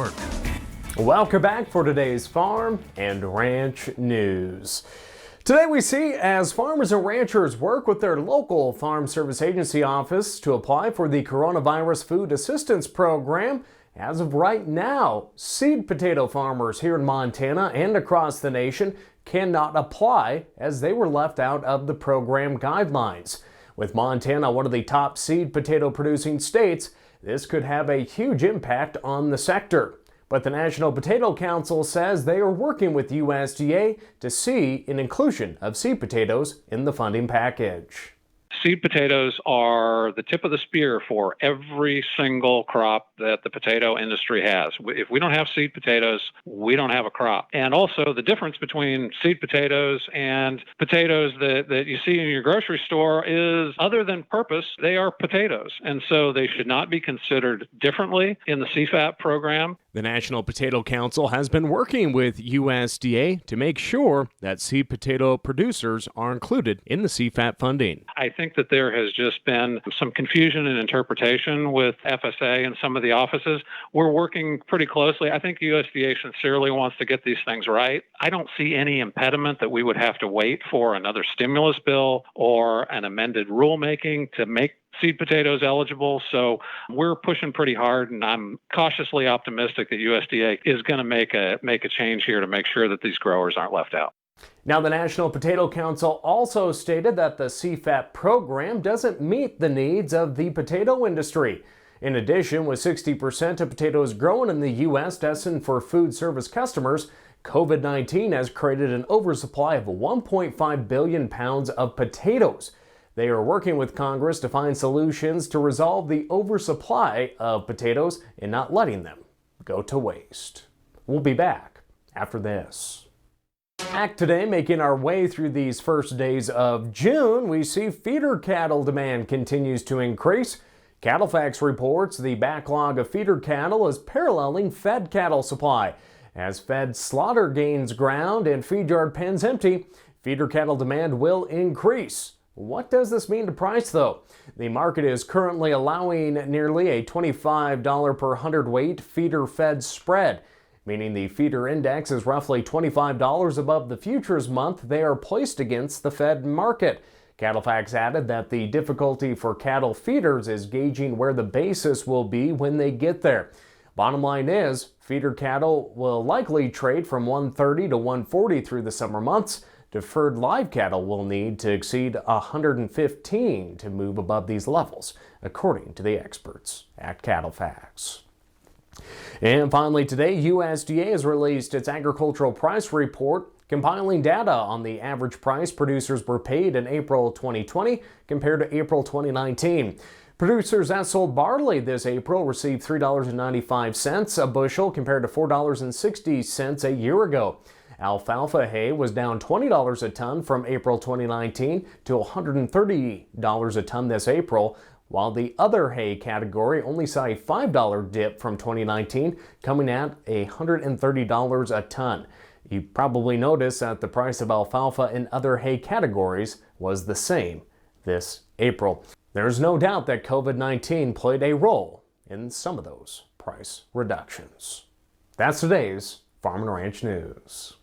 Network. Welcome back for today's Farm and Ranch News. Today we see as farmers and ranchers work with their local Farm Service Agency office to apply for the Coronavirus Food Assistance Program. As of right now, seed potato farmers here in Montana and across the nation cannot apply as they were left out of the program guidelines. With Montana one of the top seed potato producing states, this could have a huge impact on the sector. But the National Potato Council says they are working with USDA to see an inclusion of seed potatoes in the funding package. Seed potatoes are the tip of the spear for every single crop that the potato industry has. If we don't have seed potatoes, we don't have a crop. And also the difference between seed potatoes and potatoes that you see in your grocery store is, other than purpose, they are potatoes. And so they should not be considered differently in the CFAP program. The National Potato Council has been working with USDA to make sure that seed potato producers are included in the CFAP funding. I think that there has just been some confusion in interpretation with FSA and some of the offices. We're working pretty closely. I think USDA sincerely wants to get these things right. I don't see any impediment that we would have to wait for another stimulus bill or an amended rulemaking to make seed potatoes eligible. So we're pushing pretty hard, and I'm cautiously optimistic that USDA is going to make a change here to make sure that these growers aren't left out. Now, the National Potato Council also stated that the CFAP program doesn't meet the needs of the potato industry. In addition, with 60% of potatoes grown in the U.S. destined for food service customers, COVID-19 has created an oversupply of 1.5 billion pounds of potatoes. They are working with Congress to find solutions to resolve the oversupply of potatoes and not letting them go to waste. We'll be back after this. Back today, making our way through these first days of June, we see feeder cattle demand continues to increase. CattleFax reports the backlog of feeder cattle is paralleling fed cattle supply. As fed slaughter gains ground and feed yard pens empty, feeder cattle demand will increase. What does this mean to price, though? The market is currently allowing nearly a $25 per hundredweight feeder-fed spread, meaning the feeder index is roughly $25 above the futures month they are placed against the fed market. CattleFax added that the difficulty for cattle feeders is gauging where the basis will be when they get there. Bottom line is, feeder cattle will likely trade from $130 to $140 through the summer months. Deferred live cattle will need to exceed $115 to move above these levels, according to the experts at CattleFax. And finally today, USDA has released its agricultural price report, compiling data on the average price producers were paid in April 2020 compared to April 2019. Producers that sold barley this April received $3.95 a bushel compared to $4.60 a year ago. Alfalfa hay was down $20 a ton from April 2019 to $130 a ton this April, while the other hay category only saw a $5 dip from 2019, coming at $130 a ton. You probably noticed that the price of alfalfa in other hay categories was the same this April. There's no doubt that COVID-19 played a role in some of those price reductions. That's today's Farm and Ranch News.